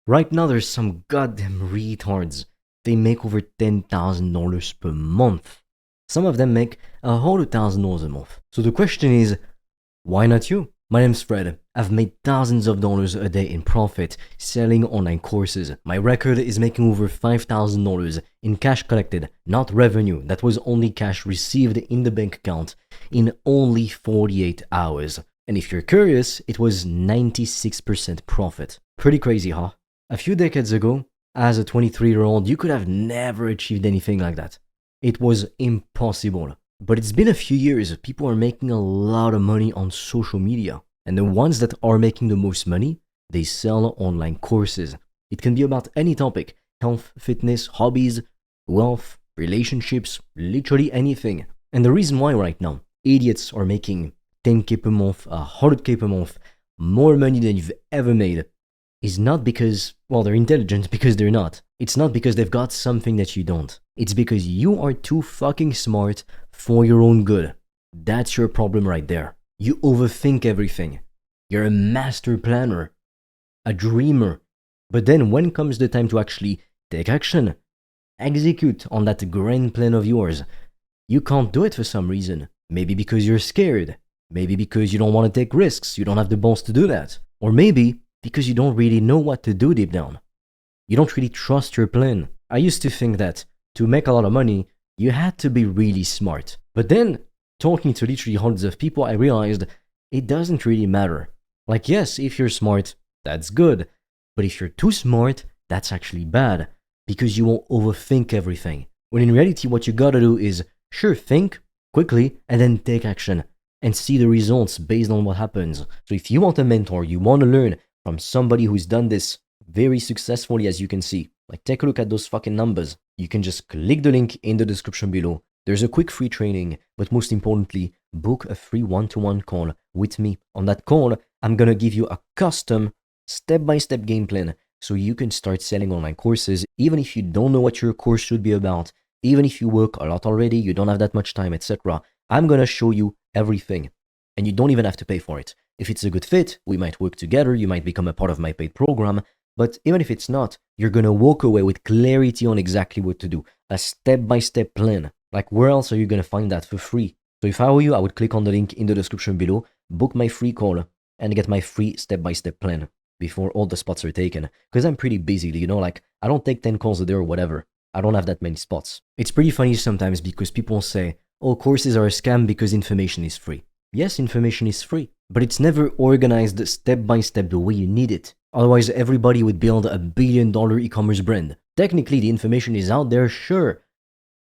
Right now, there's some goddamn retards. They make over $10,000 per month. Some of them make $100,000 a month. So the question is, why not you? My name's Fred. I've made thousands of dollars a day in profit selling online courses. My record is making over $5,000 in cash collected, not revenue. That was only cash received in the bank account in only 48 hours. And if you're curious, it was 96% profit. Pretty crazy, huh? A few decades ago, as a 23-year-old, you could have never achieved anything like that. It was impossible. But it's been a few years, people are making a lot of money on social media. And the ones that are making the most money, they sell online courses. It can be about any topic: health, fitness, hobbies, wealth, relationships, literally anything. And the reason why right now, idiots are making 10K per month, 100K per month, more money than you've ever made, is not because, well, they're intelligent, because they're not. It's not because they've got something that you don't. It's because you are too fucking smart for your own good. That's your problem right there. You overthink everything. You're a master planner, a dreamer. But then when comes the time to actually take action, execute on that grand plan of yours, you can't do it for some reason. Maybe because you're scared. Maybe because you don't want to take risks. You don't have the balls to do that. Or maybe because you don't really know what to do deep down. You don't really trust your plan. I used to think that to make a lot of money, you had to be really smart. But then, talking to literally hundreds of people, I realized it doesn't really matter. Like, yes, if you're smart, that's good. But if you're too smart, that's actually bad, because you won't overthink everything. When in reality, what you gotta do is, sure, think quickly, and then take action, and see the results based on what happens. So if you want a mentor, you want to learn from somebody who's done this very successfully, as you can see, like, take a look at those fucking numbers. You can just click the link in the description below. There's a quick free training, but most importantly, book a free one-to-one call with me. On that call, I'm gonna give you a custom step-by-step game plan so you can start selling online courses, even if you don't know what your course should be about, even if you work a lot already, you don't have that much time, etc. I'm gonna show you everything, and you don't even have to pay for it. If it's a good fit, we might work together, you might become a part of my paid program, but even if it's not, you're gonna walk away with clarity on exactly what to do, a step-by-step plan. Like, where else are you gonna find that for free? So if I were you, I would click on the link in the description below, book my free call, and get my free step-by-step plan before all the spots are taken. Because I'm pretty busy, you know, like, I don't take 10 calls a day or whatever. I don't have that many spots. It's pretty funny sometimes because people say, oh, courses are a scam because information is free. Yes, information is free, but it's never organized step-by-step the way you need it. Otherwise, everybody would build a billion-dollar e-commerce brand. Technically, the information is out there, sure.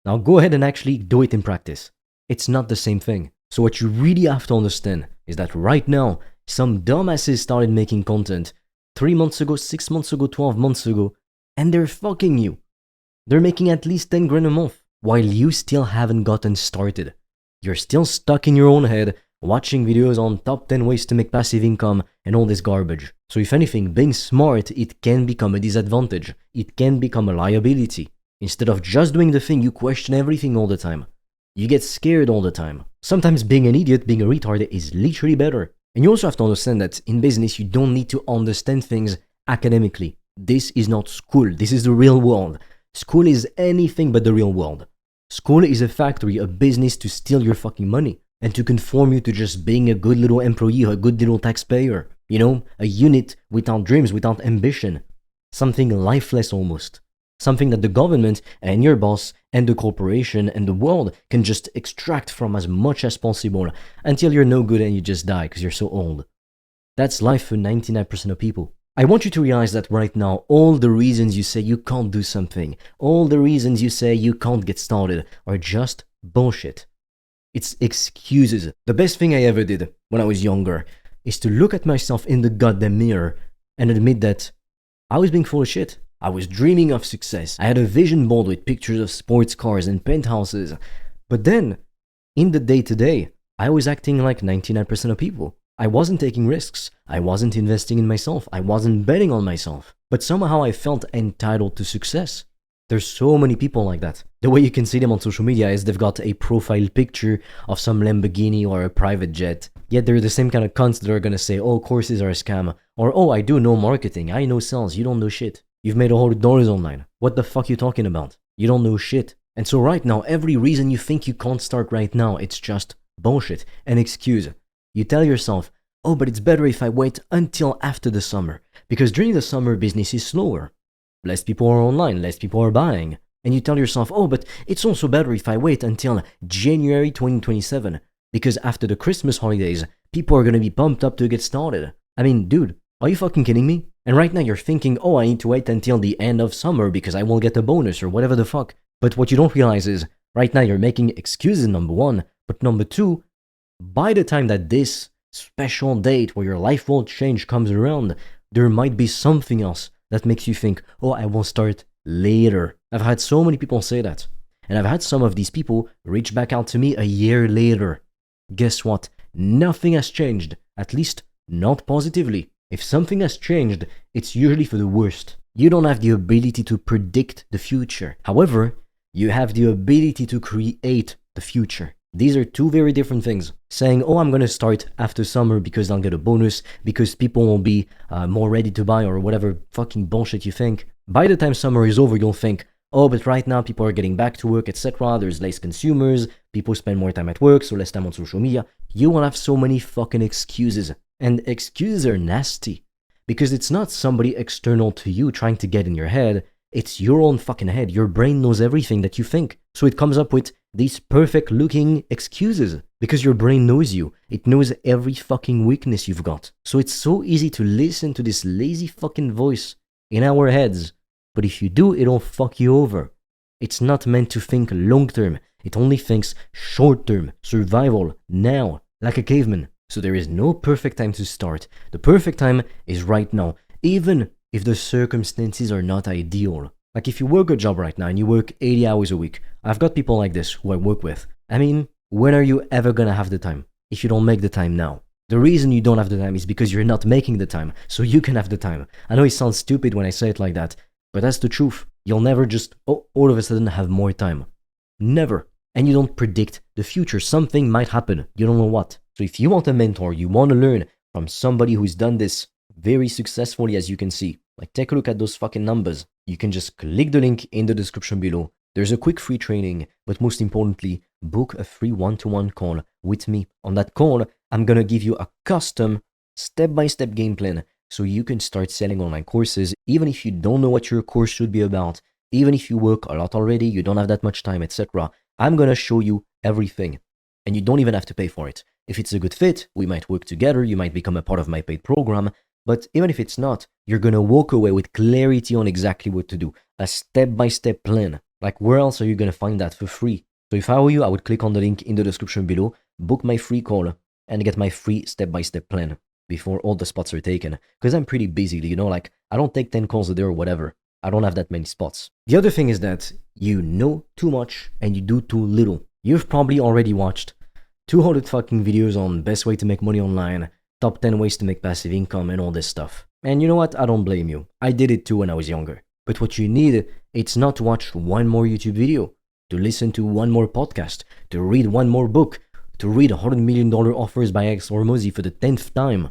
Now go ahead and actually do it in practice. It's not the same thing. So what you really have to understand is that right now, some dumbasses started making content 3 months ago, 6 months ago, 12 months ago, and they're fucking you. They're making at least 10 grand a month, while you still haven't gotten started. You're still stuck in your own head, watching videos on top 10 ways to make passive income and all this garbage. So if anything, being smart, it can become a disadvantage. It can become a liability. Instead of just doing the thing, you question everything all the time. You get scared all the time. Sometimes being an idiot, being a retard is literally better. And you also have to understand that in business, you don't need to understand things academically. This is not school. This is the real world. School is anything but the real world. School is a factory, a business to steal your fucking money and to conform you to just being a good little employee or a good little taxpayer. You know, a unit without dreams, without ambition. Something lifeless almost. Something that the government and your boss and the corporation and the world can just extract from as much as possible until you're no good and you just die because you're so old. That's life for 99% of people. I want you to realize that right now, all the reasons you say you can't do something, all the reasons you say you can't get started are just bullshit. It's excuses. The best thing I ever did when I was younger is to look at myself in the goddamn mirror and admit that I was being full of shit. I was dreaming of success. I had a vision board with pictures of sports cars and penthouses. But then, in the day-to-day, I was acting like 99% of people. I wasn't taking risks. I wasn't investing in myself. I wasn't betting on myself. But somehow I felt entitled to success. There's so many people like that. The way you can see them on social media is they've got a profile picture of some Lamborghini or a private jet. Yet they're the same kind of cunts that are gonna say, oh, courses are a scam. Or, oh, I do know marketing. I know sales. You don't know shit. You've made $100 online. What the fuck you talking about? You don't know shit. And so right now, every reason you think you can't start right now, it's just bullshit, an excuse. You tell yourself, oh, but it's better if I wait until after the summer, because during the summer, business is slower. Less people are online, less people are buying. And you tell yourself, oh, but it's also better if I wait until January 2027, because after the Christmas holidays, people are going to be pumped up to get started. I mean, dude, are you fucking kidding me? And right now you're thinking, oh, I need to wait until the end of summer because I will get a bonus or whatever the fuck. But what you don't realize is, right now you're making excuses, number one, but number two, by the time that this special date where your life will change comes around, there might be something else that makes you think, oh, I will start later. I've had so many people say that. And I've had some of these people reach back out to me a year later. Guess what? Nothing has changed, at least not positively. If something has changed, it's usually for the worst. You don't have the ability to predict the future. However, you have the ability to create the future. These are two very different things. Saying, oh, I'm going to start after summer because I'll get a bonus, because people will be more ready to buy or whatever fucking bullshit you think. By the time summer is over, you'll think, oh, but right now people are getting back to work, etc. There's less consumers, people spend more time at work, so less time on social media. You will have so many fucking excuses. And excuses are nasty. Because it's not somebody external to you trying to get in your head. It's your own fucking head. Your brain knows everything that you think. So it comes up with these perfect looking excuses. Because your brain knows you. It knows every fucking weakness you've got. So it's so easy to listen to this lazy fucking voice in our heads. But if you do, it'll fuck you over. It's not meant to think long term. It only thinks short term. Survival. Now. Like a caveman. So there is no perfect time to start. The perfect time is right now. Even if the circumstances are not ideal. Like if you work a job right now and you work 80 hours a week. I've got people like this who I work with. I mean, when are you ever gonna have the time? If you don't make the time now. The reason you don't have the time is because you're not making the time. So you can have the time. I know it sounds stupid when I say it like that. But that's the truth. You'll never just, oh, all of a sudden have more time. Never. And you don't predict the future. Something might happen. You don't know what. So if you want a mentor, you want to learn from somebody who's done this very successfully, as you can see, like take a look at those fucking numbers. You can just click the link in the description below. There's a quick free training, but most importantly, book a free one-to-one call with me. On that call, I'm going to give you a custom step-by-step game plan so you can start selling online courses, even if you don't know what your course should be about, even if you work a lot already, you don't have that much time, etc. I'm going to show you everything, and you don't even have to pay for it. If it's a good fit, we might work together, you might become a part of my paid program, but even if it's not, you're going to walk away with clarity on exactly what to do, a step-by-step plan. Like where else are you going to find that for free? So if I were you, I would click on the link in the description below, book my free call, and get my free step-by-step plan before all the spots are taken. Because I'm pretty busy, you know, like I don't take 10 calls a day or whatever. I don't have that many spots. The other thing is that you know too much and you do too little. You've probably already watched 200 fucking videos on best way to make money online, top 10 ways to make passive income and all this stuff. And you know what? I don't blame you. I did it too when I was younger. But what you need, it's not to watch one more YouTube video, to listen to one more podcast, to read one more book, to read $100 million offers by X or Mozy for the 10th time.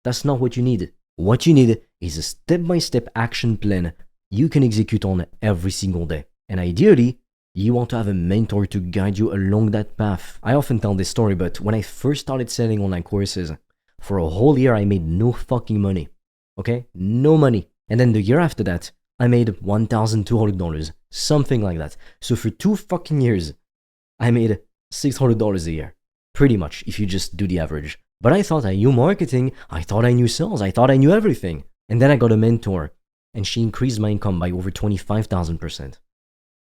That's not what you need. What you need is a step-by-step action plan you can execute on every single day. And ideally, you want to have a mentor to guide you along that path. I often tell this story, but when I first started selling online courses, for a whole year I made no fucking money. Okay? No money. And then the year after that, I made $1,200, something like that. So for 2 fucking years, I made $600 a year. Pretty much, if you just do the average. But I thought I knew marketing, I thought I knew sales, I thought I knew everything. And then I got a mentor, and she increased my income by over 25,000%.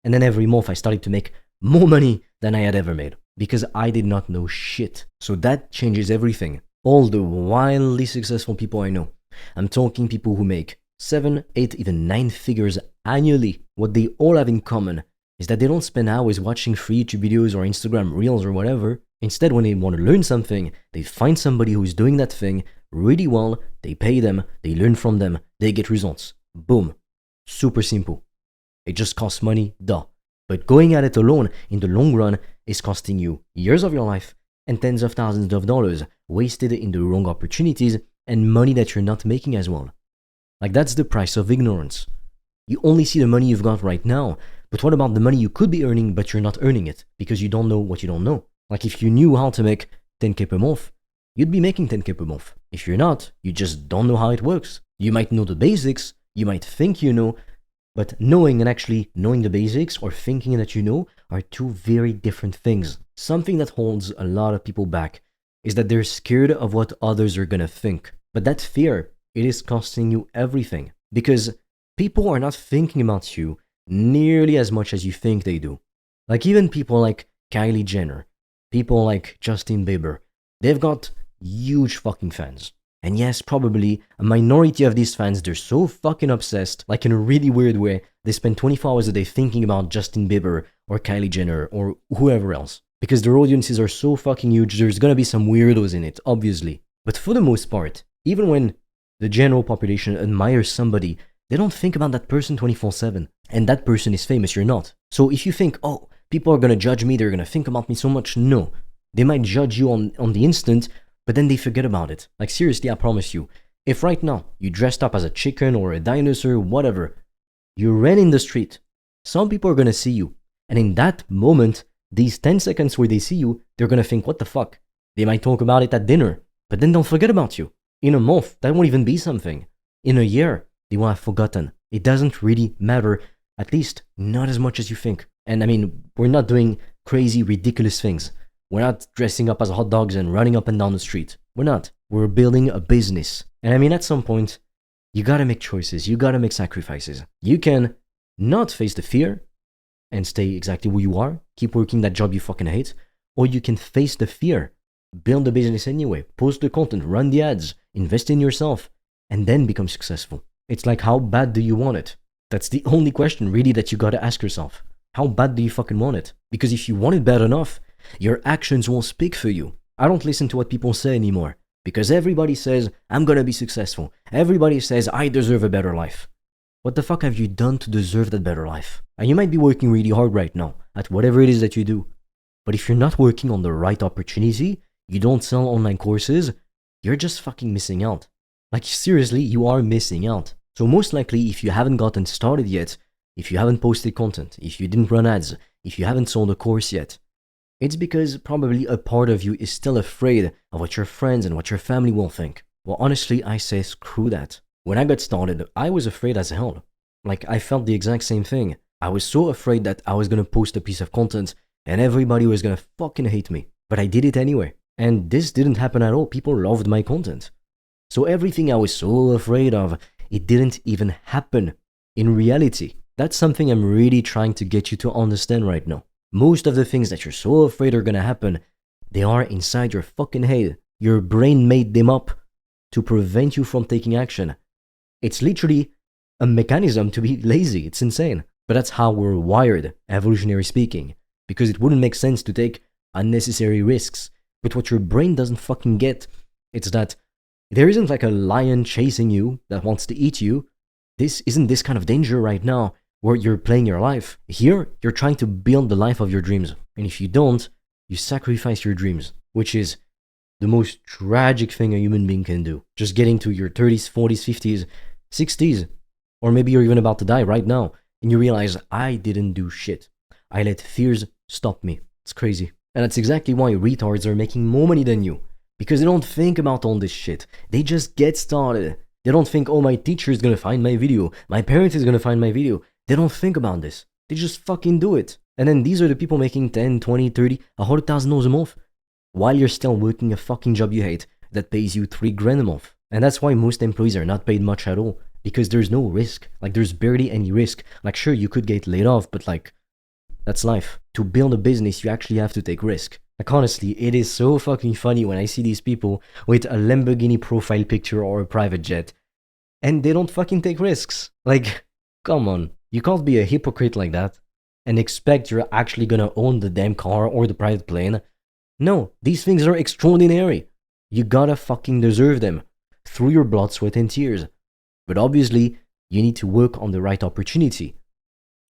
And then every month I started to make more money than I had ever made, because I did not know shit. So that changes everything. All the wildly successful people I know, I'm talking people who make 7, 8, even 9 figures annually. What they all have in common is that they don't spend hours watching free YouTube videos or Instagram Reels or whatever. Instead, when they want to learn something, they find somebody who's doing that thing really well, they pay them, they learn from them, they get results. Boom. Super simple. It just costs money, duh. But going at it alone in the long run is costing you years of your life and tens of thousands of dollars wasted in the wrong opportunities, and money that you're not making as well. Like, that's the price of ignorance. You only see the money you've got right now, but what about the money you could be earning but you're not earning it because you don't know what you don't know? Like, if you knew how to make 10k per month, you'd be making 10k per month. If you're not, you just don't know how it works. You might know the basics, you might think you know, but knowing and actually knowing the basics or thinking that you know are two very different things. Something that holds a lot of people back is that they're scared of what others are gonna think. But that fear, it is costing you everything, because people are not thinking about you nearly as much as you think they do. Like, even people like Kylie Jenner, people like Justin Bieber, they've got huge fucking fans. And yes, probably a minority of these fans, they're so fucking obsessed, like in a really weird way, they spend 24 hours a day thinking about Justin Bieber or Kylie Jenner or whoever else. Because their audiences are so fucking huge, there's gonna be some weirdos in it, obviously. But for the most part, even when the general population admires somebody, they don't think about that person 24/7. And that person is famous, you're not. So if you think, oh, people are gonna judge me, they're gonna think about me so much, no. They might judge you on the instant, but then they forget about it. Like, seriously, I promise you, if right now you dressed up as a chicken or a dinosaur, whatever, you ran in the street, some people are gonna see you. And in that moment, these 10 seconds where they see you, they're gonna think, what the fuck? They might talk about it at dinner, but then they'll forget about you. In a month, that won't even be something. In a year, they will have forgotten. It doesn't really matter, at least not as much as you think. And I mean, we're not doing crazy, ridiculous things. We're not dressing up as hot dogs and running up and down the street. We're not. We're building a business. And I mean, at some point, you gotta make choices. You gotta make sacrifices. You can not face the fear and stay exactly who you are, keep working that job you fucking hate, or you can face the fear, build the business anyway, post the content, run the ads, invest in yourself, and then become successful. It's like, how bad do you want it? That's the only question really that you gotta ask yourself. How bad do you fucking want it? Because if you want it bad enough, your actions will speak for you. I don't listen to what people say anymore, because everybody says, I'm gonna be successful. Everybody says, I deserve a better life. What the fuck have you done to deserve that better life? And you might be working really hard right now at whatever it is that you do. But if you're not working on the right opportunity, you don't sell online courses, you're just fucking missing out. Like, seriously, you are missing out. So most likely, if you haven't gotten started yet, if you haven't posted content, if you didn't run ads, if you haven't sold a course yet, it's because probably a part of you is still afraid of what your friends and what your family will think. Well, honestly, I say screw that. When I got started, I was afraid as hell. Like, I felt the exact same thing. I was so afraid that I was gonna post a piece of content and everybody was gonna fucking hate me. But I did it anyway. And this didn't happen at all. People loved my content. So everything I was so afraid of, it didn't even happen in reality. That's something I'm really trying to get you to understand right now. Most of the things that you're so afraid are gonna happen, they are inside your fucking head. Your brain made them up to prevent you from taking action. It's literally a mechanism to be lazy. It's insane. But that's how we're wired, evolutionary speaking. Because it wouldn't make sense to take unnecessary risks. But what your brain doesn't fucking get, it's that there isn't like a lion chasing you that wants to eat you. This isn't this kind of danger right now where you're playing your life. Here, you're trying to build the life of your dreams. And if you don't, you sacrifice your dreams, which is the most tragic thing a human being can do. Just getting to your 30s, 40s, 50s, 60s, or maybe you're even about to die right now, and you realize, I didn't do shit. I let fears stop me. It's crazy. And that's exactly why retards are making more money than you. Because they don't think about all this shit. They just get started. They don't think, oh, my teacher is gonna find my video. My parent is gonna find my video. They don't think about this. They just fucking do it. And then these are the people making 10, 20, 30, $100,000 a month, while you're still working a fucking job you hate that pays you $3,000 a month. And that's why most employees are not paid much at all. Because there's no risk. Like, there's barely any risk. Like, sure, you could get laid off, but like, that's life. To build a business, you actually have to take risk. Like, honestly, it is so fucking funny when I see these people with a Lamborghini profile picture or a private jet, and they don't fucking take risks. Like, come on. You can't be a hypocrite like that and expect you're actually gonna own the damn car or the private plane. No, these things are extraordinary. You gotta fucking deserve them through your blood, sweat, and tears. But obviously, you need to work on the right opportunity.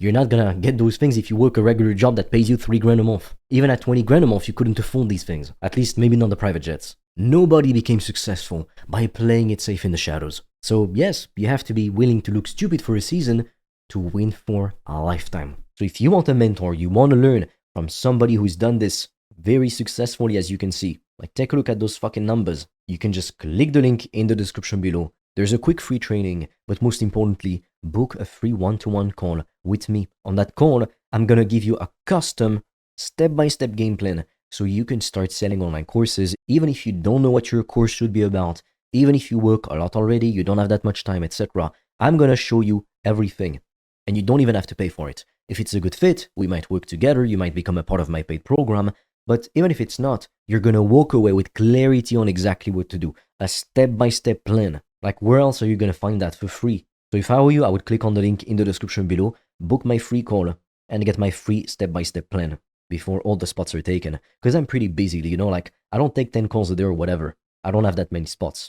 You're not gonna get those things if you work a regular job that pays you $3,000 a month. Even at $20,000 a month, you couldn't afford these things. At least maybe not the private jets. Nobody became successful by playing it safe in the shadows. So, yes, you have to be willing to look stupid for a season to win for a lifetime. So, if you want a mentor, you want to learn from somebody who's done this very successfully, as you can see, like take a look at those fucking numbers. You can just click the link in the description below. There's a quick free training, but most importantly, book a free one-to-one call with me. On that call, I'm gonna give you a custom step-by-step game plan so you can start selling online courses, even if you don't know what your course should be about, even if you work a lot already, you don't have that much time, etc. I'm gonna show you everything, and you don't even have to pay for it. If it's a good fit, we might work together, you might become a part of my paid program, but even if it's not, you're gonna walk away with clarity on exactly what to do, a step-by-step plan. Like, where else are you gonna find that for free? So if I were you, I would click on the link in the description below, book my free call, and get my free step-by-step plan before all the spots are taken. Because I'm pretty busy, like, I don't take 10 calls a day or whatever. I don't have that many spots.